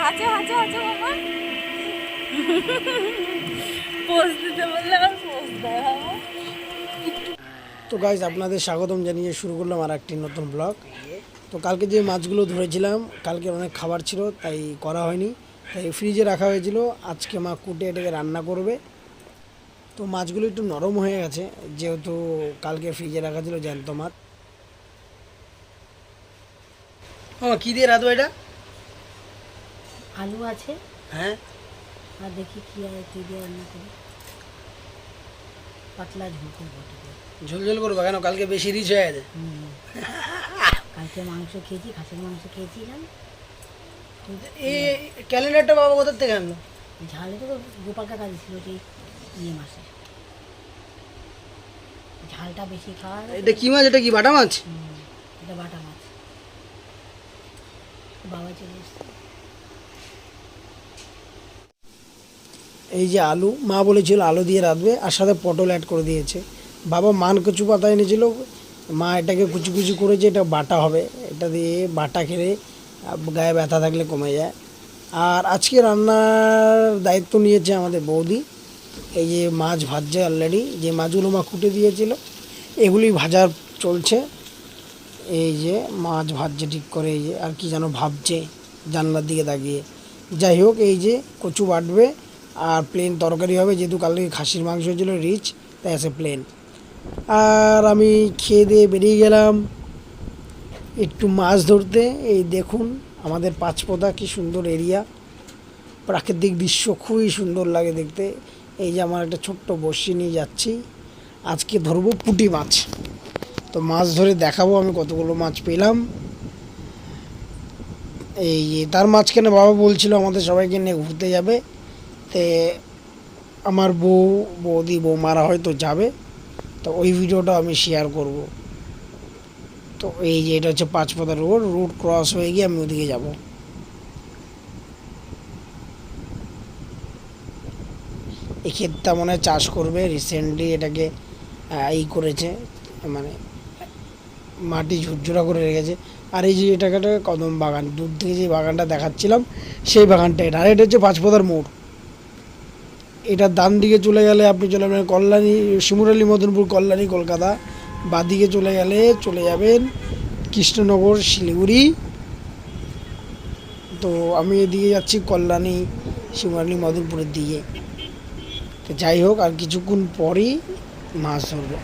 হাঁচো হাঁচো হাঁচো বাবা পোজ দিতে বললে আর পোজ দেয় বাবা। তো গাইজ আপনাদের স্বাগতম জানিয়ে শুরু করলাম আর একটি নতুন ব্লগ। তো কালকে যে মাছগুলো ধরেছিলাম, কালকে অনেক খাবার ছিল তাই করা হয়নি, তাই ফ্রিজে রাখা হয়েছিল। আজকে মা কুটে এটাকে রান্না করবে। তো মাছগুলো একটু নরম হয়ে গেছে যেহেতু কালকে ফ্রিজে রাখা ছিল জ্যান্ত মাছ। ও কী দিয়ে রাঁধবো এটা? আলু আছে, হ্যাঁ, আর দেখি কি দিয়ে রান্না করি। পাতলা ঝোল করবো। ঝোল করবো কেন? কালকে বেশি রিচ হয়ে গেছে। কালকে মাংস খেয়েছি, খাসির মাংস খেয়েছিলাম। এই ক্যালেন্ডারটা বাবা কোথার থেকে আনলো? ঝালে তো গোপাল কাকা দিয়েছিল সেই মাসে। ঝালটা বেশি খাওয়া। এটা কি মাছ? এটা কি বাটা মাছ? এটা বাটা মাছ। বাবা চলে এসছে। এই যে আলু, মা বলেছিল আলু দিয়ে রাঁধবে, আর সাথে পটল অ্যাড করে দিয়েছে। বাবা মান কচু পাতা এনেছিল, মা এটাকে কুচি কুচি করেছে, এটা বাটা হবে। এটা দিয়ে বাটা খেলে গায়ে ব্যথা থাকলে কমে যায়। আর আজকে রান্নার দায়িত্ব নিয়েছে আমাদের বৌদি। এই যে মাছ ভাজছে অলরেডি, যে মাছগুলো মা কুটে দিয়েছিল এগুলি ভাজার চলছে। এই যে মাছ ভাজছে ঠিক করে, এই যে আর কি যেন ভাবছে জানলার দিকে তাকিয়ে। যাই হোক, এই যে কচু বাটবে আর প্লেন তরকারি হবে, যেহেতু কালকে খাসির মাংস ছিল রিচ, তাই আছে প্লেন। আর আমি খেয়ে দিয়ে বেরিয়ে গেলাম একটু মাছ ধরতে। এই দেখুন আমাদের পাঁচপোদা, কি সুন্দর এরিয়া, প্রাকৃতিক দৃশ্য খুবই সুন্দর লাগে দেখতে। এই যে আমার একটা ছোট্ট বড়শি নিয়ে যাচ্ছি, আজকে ধরবো পুঁটি মাছ। তো মাছ ধরে দেখাবো আমি কতগুলো মাছ পেলাম। এই যে তার মাঝখানে বাবা বলছিল আমাদের সবাইকে নিয়ে ঘুরতে যাবে, তে আমার বৌদি বৌমারা হয়তো যাবে, তো ওই ভিডিওটা আমি শেয়ার করব। তো এই যে এটা হচ্ছে পাঁচপোদা রোড ক্রস হয়ে গিয়ে আমি ওদিকে যাব। এই ক্ষেতটা মনে হয় চাষ করবে, রিসেন্টলি এটাকে করেছে, মানে মাটি ঝুরঝুরা করে রেখেছে। আর এই যে এটাকে কদম বাগান, দূর থেকে যে বাগানটা দেখাচ্ছিলাম সেই বাগানটা এটা। আর এটা হচ্ছে পাঁচপোদার মোড়। এটার ডান দিকে চলে গেলে আপনি চলে যাবেন কল্যাণী, শিমুরালী, মদনপুর, কল্যাণী, কলকাতা। বাঁদিকে চলে গেলে চলে যাবেন কৃষ্ণনগর, শিলিগুড়ি। তো আমি এদিকে যাচ্ছি কল্যাণী, শিমুরালী, মদনপুরের দিকে। তো যাই হোক, আর কিছুক্ষণ পরই মাছ ধরবো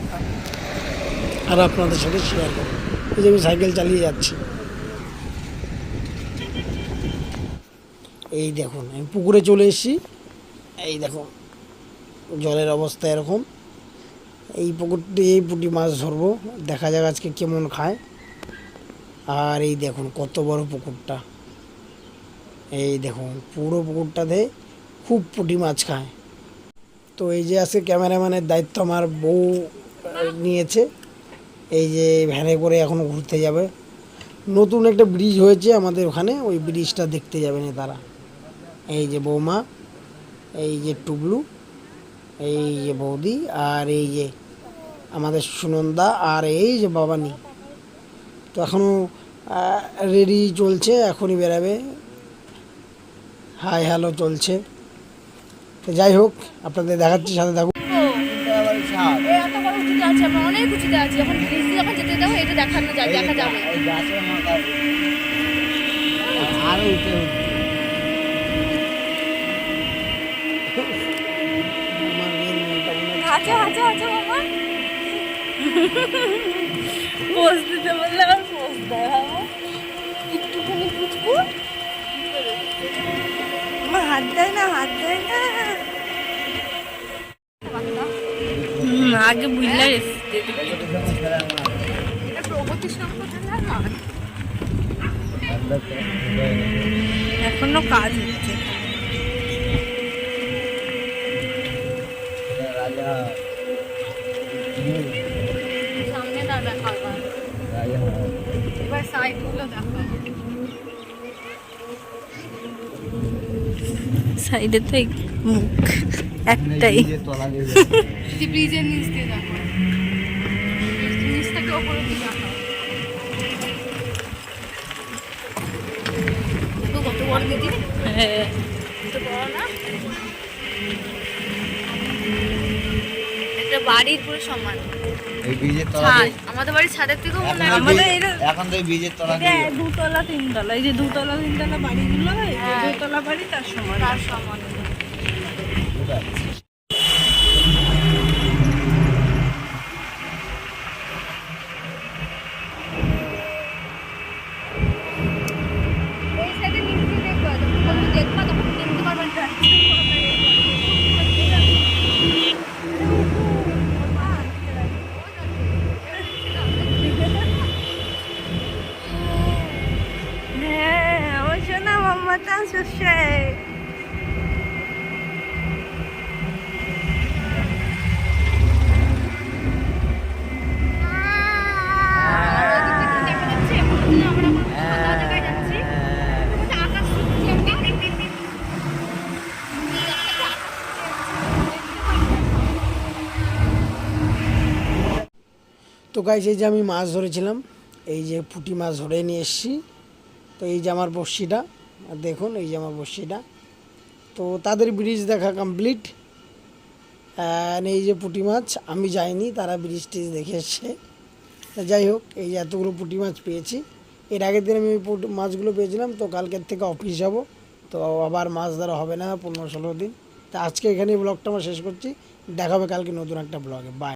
আর আপনাদের সাথে শেয়ার করবো। এই যে আমি সাইকেল চালিয়ে যাচ্ছি। এই দেখুন আমি পুকুরে চলে এসেছি। এই দেখুন জলের অবস্থা এরকম। এই পুকুরটি, এই পুঁটি মাছ ধরবো, দেখা যাক আজকে কেমন খায়। আর এই দেখুন কত বড় পুকুরটা, এই দেখুন পুরো পুকুরটাতে খুব পুঁটি মাছ খায়। তো এই যে আজকে ক্যামেরাম্যানের দায়িত্ব আমার বউ নিয়েছে। এই যে ভ্যানে করে এখন ঘুরতে যাবে। নতুন একটা ব্রিজ হয়েছে আমাদের ওখানে, ওই ব্রিজটা দেখতে যাবেন তারা। এই যে বৌমা, এই যে টুবলু, এই যে বৌদি, আর এই যে আমাদের সুনন্দা, আর এই যে বাবানি। তো এখনও রেডি চলছে, এখনই বেরাবে, হাই হ্যালো চলছে। তো যাই হোক, আপনাদের দেখাচ্ছি, সাথে থাকুন। এত বড় উঁচুতে আছে, আমরা অনেক উঁচুতে আছি। যখন ব্রিজ দিয়ে যখন যেতে যাবো এটা দেখানো যায়, দেখা যাবে। আরো উঠে হাঁচো হাঁচো হাঁচো বাবা পোজ দিতে বললে আর পোজ দেয় বাবা। একটুখানি পুচকু আমার হাত দেয় না, হাত দেয় না। আগে বুঝলে এটা প্রগতি সংগঠনের মাঠ, এখনো কাজ হচ্ছে। সামনে না দেখা, এবার সাইড গুলো দেখা। সাইডে তো মুখ একটাই, ব্রিজের নিচ দিয়ে দেখো, নিচ থেকে ওপরে দিয়ে দেখা। কত বড় দিদি তো বড় না একটা বাড়ির পুরো সমান এই বীজের তলা ছাদ দিয়ে আমাদের বাড়ির ছাদের থেকেও মনে হয় আমাদের এটা এখন তো এই বীজের তলা এটা দিয়ে দুতলা তিনতলা, এই যে দুতলা তিনতলা বাড়িগুলো এই যে হ্যাঁ। দুতলা বাড়ি তার সমান। তার সমান এই সাইডে নিচে দেখবা তখন দেখবা তখন দেখতে পারবা হ্যাঁ, আমার সোনা মাম্মাটা আসছে। তো গাইস এই যে আমি মাছ ধরেছিলাম, এই যে পুঁটি মাছ ধরে নিয়ে এসেছি। তো এই যে আমার বড়শিটা, আর দেখুন এই যে আমার বড়শিটা। তো তাদের ব্রিজ দেখা কমপ্লিট। এই যে পুঁটি মাছ আমি যাইনি, তারা ব্রিজ টিজ দেখে এসছে। তা যাই হোক, এই যে এতগুলো পুঁটি মাছ পেয়েছি। এর আগের দিন আমি মাছগুলো পেয়েছিলাম, তো কালকের থেকে অফিস যাব, তো আবার মাছ ধরা হবে না 15-16 দিন। তা আজকে এখানে ব্লগটা আমরা শেষ করছি, দেখা হবে কালকে নতুন একটা ব্লগে। বাই।